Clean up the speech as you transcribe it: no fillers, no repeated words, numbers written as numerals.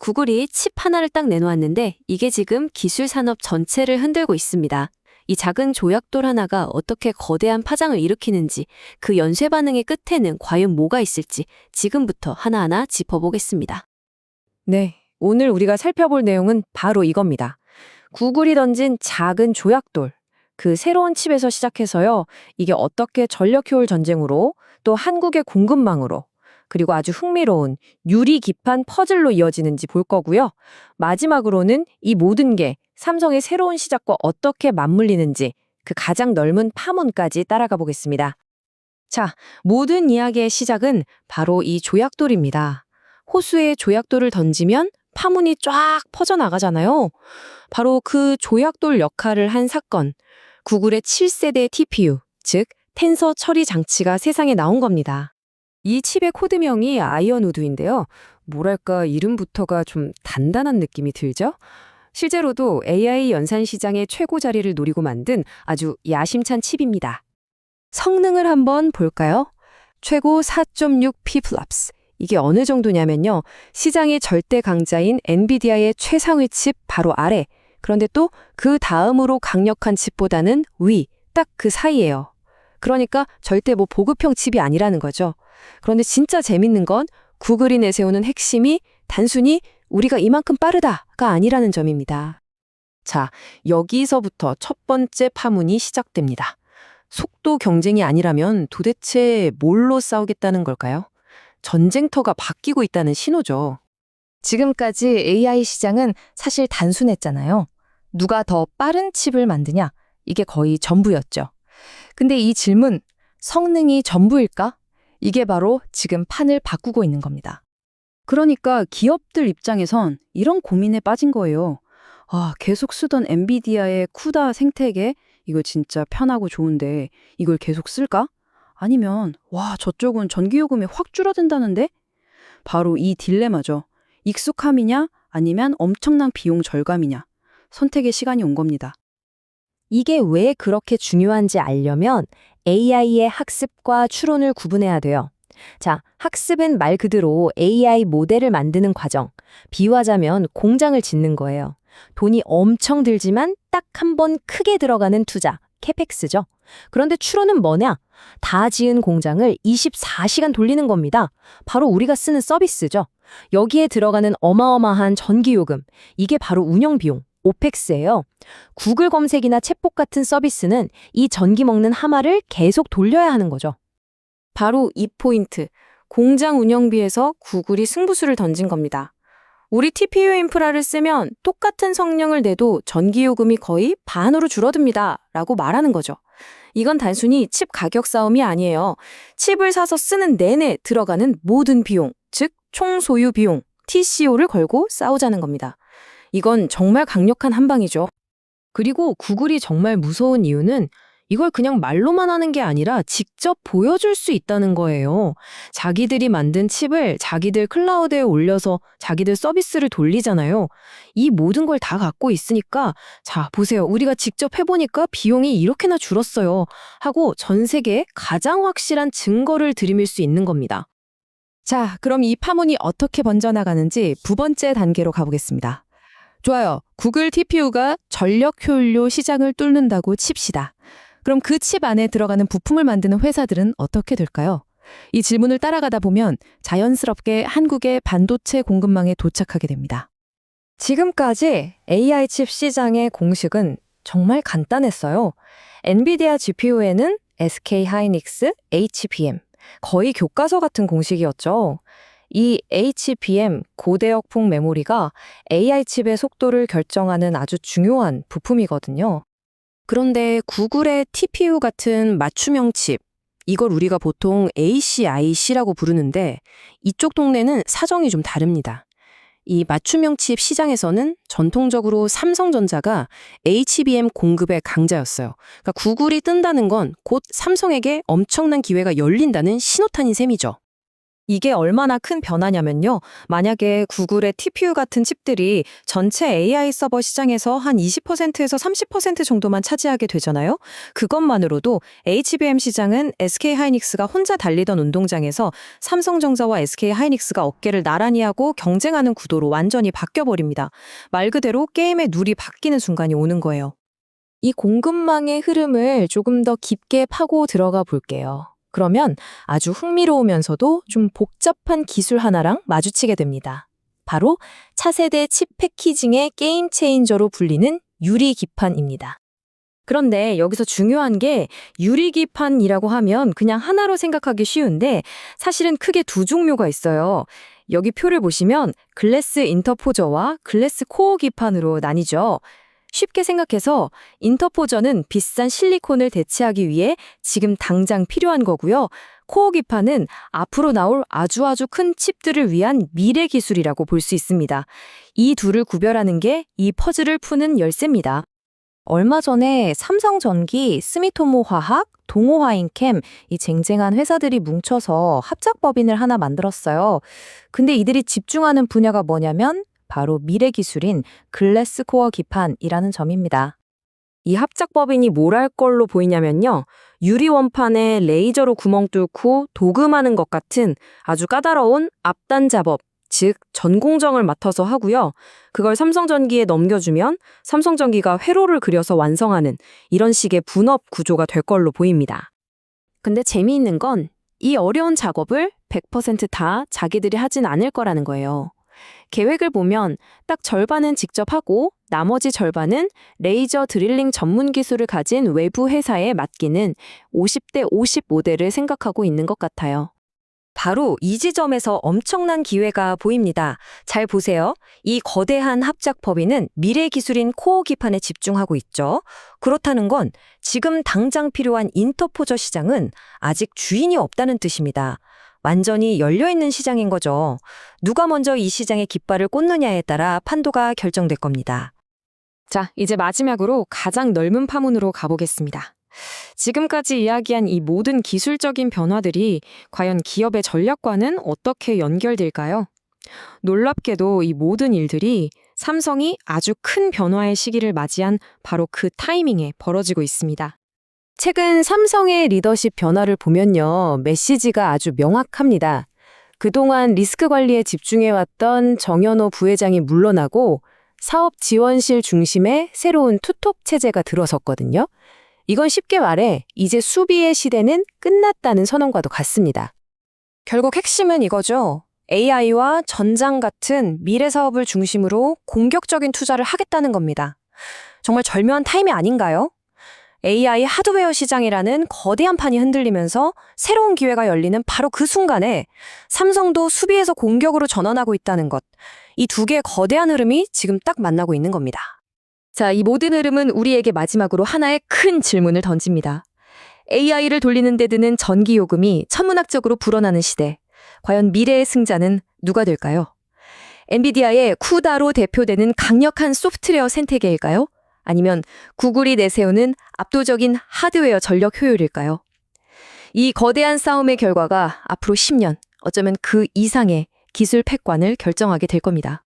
구글이 칩 하나를 딱 내놓았는데 이게 지금 기술 산업 전체를 흔들고 있습니다. 이 작은 조약돌 하나가 어떻게 거대한 파장을 일으키는지, 그 연쇄 반응의 끝에는 과연 뭐가 있을지 지금부터 하나하나 짚어보겠습니다. 네, 오늘 우리가 살펴볼 내용은 바로 이겁니다. 구글이 던진 작은 조약돌, 그 새로운 칩에서 시작해서요, 이게 어떻게 전력 효율 전쟁으로, 또 한국의 공급망으로, 그리고 아주 흥미로운 유리 기판 퍼즐로 이어지는지 볼 거고요. 마지막으로는 이 모든 게 삼성의 새로운 시작과 어떻게 맞물리는지 그 가장 넓은 파문까지 따라가 보겠습니다. 자, 모든 이야기의 시작은 바로 이 조약돌입니다. 호수에 조약돌을 던지면 파문이 쫙 퍼져나가잖아요. 바로 그 조약돌 역할을 한 사건, 구글의 7세대 TPU, 즉 텐서 처리 장치가 세상에 나온 겁니다. 이 칩의 코드명이 아이언우드인데요. 뭐랄까 이름부터가 좀 단단한 느낌이 들죠? 실제로도 AI 연산 시장의 최고 자리를 노리고 만든 아주 야심찬 칩입니다. 성능을 한번 볼까요? 최고 4.6 Pflops. 이게 어느 정도냐면요. 시장의 절대 강자인 엔비디아의 최상위 칩 바로 아래. 그런데 또 그 다음으로 강력한 칩보다는 위, 딱 그 사이예요. 그러니까 절대 보급형 칩이 아니라는 거죠. 그런데 진짜 재밌는 건 구글이 내세우는 핵심이 단순히 우리가 이만큼 빠르다가 아니라는 점입니다. 자, 여기서부터 첫 번째 파문이 시작됩니다. 속도 경쟁이 아니라면 도대체 뭘로 싸우겠다는 걸까요? 전쟁터가 바뀌고 있다는 신호죠. 지금까지 AI 시장은 사실 단순했잖아요. 누가 더 빠른 칩을 만드냐? 이게 거의 전부였죠. 근데 이 질문, 성능이 전부일까? 이게 바로 지금 판을 바꾸고 있는 겁니다. 그러니까 기업들 입장에선 이런 고민에 빠진 거예요. 계속 쓰던 엔비디아의 쿠다 생태계, 이거 진짜 편하고 좋은데 이걸 계속 쓸까? 아니면 저쪽은 전기요금이 확 줄어든다는데? 바로 이 딜레마죠. 익숙함이냐 아니면 엄청난 비용 절감이냐. 선택의 시간이 온 겁니다. 이게 왜 그렇게 중요한지 알려면 AI의 학습과 추론을 구분해야 돼요. 자, 학습은 말 그대로 AI 모델을 만드는 과정. 비유하자면 공장을 짓는 거예요. 돈이 엄청 들지만 딱 한 번 크게 들어가는 투자, 캐펙스죠. 그런데 추론은 뭐냐? 다 지은 공장을 24시간 돌리는 겁니다. 바로 우리가 쓰는 서비스죠. 여기에 들어가는 어마어마한 전기요금, 이게 바로 운영비용, 오펙스예요. 구글 검색이나 챗봇 같은 서비스는 이 전기 먹는 하마를 계속 돌려야 하는 거죠. 바로 이 포인트, 공장 운영비에서 구글이 승부수를 던진 겁니다. 우리 TPU 인프라를 쓰면 똑같은 성능을 내도 전기요금이 거의 반으로 줄어듭니다. 라고 말하는 거죠. 이건 단순히 칩 가격 싸움이 아니에요. 칩을 사서 쓰는 내내 들어가는 모든 비용, 즉 총 소유 비용, TCO를 걸고 싸우자는 겁니다. 이건 정말 강력한 한방이죠. 그리고 구글이 정말 무서운 이유는 이걸 그냥 말로만 하는 게 아니라 직접 보여줄 수 있다는 거예요. 자기들이 만든 칩을 자기들 클라우드에 올려서 자기들 서비스를 돌리잖아요. 이 모든 걸 다 갖고 있으니까 자, 보세요. 우리가 직접 해보니까 비용이 이렇게나 줄었어요. 하고 전 세계에 가장 확실한 증거를 들이밀 수 있는 겁니다. 자, 그럼 이 파문이 어떻게 번져나가는지 두 번째 단계로 가보겠습니다. 좋아요. 구글 TPU가 전력 효율료 시장을 뚫는다고 칩시다. 그럼 그 칩 안에 들어가는 부품을 만드는 회사들은 어떻게 될까요? 이 질문을 따라가다 보면 자연스럽게 한국의 반도체 공급망에 도착하게 됩니다. 지금까지 AI 칩 시장의 공식은 정말 간단했어요. 엔비디아 GPU에는 SK 하이닉스 HBM, 거의 교과서 같은 공식이었죠. 이 HBM 고대역폭 메모리가 AI 칩의 속도를 결정하는 아주 중요한 부품이거든요. 그런데 구글의 TPU 같은 맞춤형 칩, 이걸 우리가 보통 ACIC라고 부르는데 이쪽 동네는 사정이 좀 다릅니다. 이 맞춤형 칩 시장에서는 전통적으로 삼성전자가 HBM 공급의 강자였어요. 그러니까 구글이 뜬다는 건 곧 삼성에게 엄청난 기회가 열린다는 신호탄인 셈이죠. 이게 얼마나 큰 변화냐면요. 만약에 구글의 TPU 같은 칩들이 전체 AI 서버 시장에서 한 20%에서 30% 정도만 차지하게 되잖아요. 그것만으로도 HBM 시장은 SK하이닉스가 혼자 달리던 운동장에서 삼성전자와 SK하이닉스가 어깨를 나란히 하고 경쟁하는 구도로 완전히 바뀌어버립니다. 말 그대로 게임의 룰이 바뀌는 순간이 오는 거예요. 이 공급망의 흐름을 조금 더 깊게 파고 들어가 볼게요. 그러면 아주 흥미로우면서도 좀 복잡한 기술 하나랑 마주치게 됩니다. 바로 차세대 칩 패키징의 게임 체인저로 불리는 유리기판입니다. 그런데 여기서 중요한 게 유리기판이라고 하면 그냥 하나로 생각하기 쉬운데 사실은 크게 두 종류가 있어요. 여기 표를 보시면 글래스 인터포저와 글래스 코어 기판으로 나뉘죠. 쉽게 생각해서 인터포저는 비싼 실리콘을 대체하기 위해 지금 당장 필요한 거고요. 코어 기판은 앞으로 나올 아주 큰 칩들을 위한 미래 기술이라고 볼 수 있습니다. 이 둘을 구별하는 게 이 퍼즐을 푸는 열쇠입니다. 얼마 전에 삼성전기, 스미토모 화학, 동호화인캠 이 쟁쟁한 회사들이 뭉쳐서 합작법인을 하나 만들었어요. 근데 이들이 집중하는 분야가 뭐냐면 바로 미래 기술인 글래스 코어 기판이라는 점입니다. 이 합작법인이 뭘 할 걸로 보이냐면요. 유리 원판에 레이저로 구멍 뚫고 도금하는 것 같은 아주 까다로운 앞단 작업, 즉 전공정을 맡아서 하고요. 그걸 삼성전기에 넘겨주면 삼성전기가 회로를 그려서 완성하는 이런 식의 분업 구조가 될 걸로 보입니다. 근데 재미있는 건 이 어려운 작업을 100% 다 자기들이 하진 않을 거라는 거예요. 계획을 보면 딱 절반은 직접 하고 나머지 절반은 레이저 드릴링 전문 기술을 가진 외부 회사에 맡기는 50대 50 모델을 생각하고 있는 것 같아요. 바로 이 지점에서 엄청난 기회가 보입니다. 잘 보세요. 이 거대한 합작법인은 미래 기술인 코어 기판에 집중하고 있죠. 그렇다는 건 지금 당장 필요한 인터포저 시장은 아직 주인이 없다는 뜻입니다. 완전히 열려있는 시장인 거죠. 누가 먼저 이 시장에 깃발을 꽂느냐에 따라 판도가 결정될 겁니다. 자, 이제 마지막으로 가장 넓은 파문으로 가보겠습니다. 지금까지 이야기한 이 모든 기술적인 변화들이 과연 기업의 전략과는 어떻게 연결될까요? 놀랍게도 이 모든 일들이 삼성이 아주 큰 변화의 시기를 맞이한 바로 그 타이밍에 벌어지고 있습니다. 최근 삼성의 리더십 변화를 보면요, 메시지가 아주 명확합니다. 그동안 리스크 관리에 집중해왔던 정연호 부회장이 물러나고 사업 지원실 중심의 새로운 투톱 체제가 들어섰거든요. 이건 쉽게 말해 이제 수비의 시대는 끝났다는 선언과도 같습니다. 결국 핵심은 이거죠. AI와 전장 같은 미래 사업을 중심으로 공격적인 투자를 하겠다는 겁니다. 정말 절묘한 타이밍 아닌가요? AI 하드웨어 시장이라는 거대한 판이 흔들리면서 새로운 기회가 열리는 바로 그 순간에 삼성도 수비에서 공격으로 전환하고 있다는 것. 이 두 개의 거대한 흐름이 지금 딱 만나고 있는 겁니다. 자, 이 모든 흐름은 우리에게 마지막으로 하나의 큰 질문을 던집니다. AI를 돌리는 데 드는 전기 요금이 천문학적으로 불어나는 시대. 과연 미래의 승자는 누가 될까요? 엔비디아의 쿠다로 대표되는 강력한 소프트웨어 생태계일까요? 아니면 구글이 내세우는 압도적인 하드웨어 전력 효율일까요? 이 거대한 싸움의 결과가 앞으로 10년, 어쩌면 그 이상의 기술 패권을 결정하게 될 겁니다.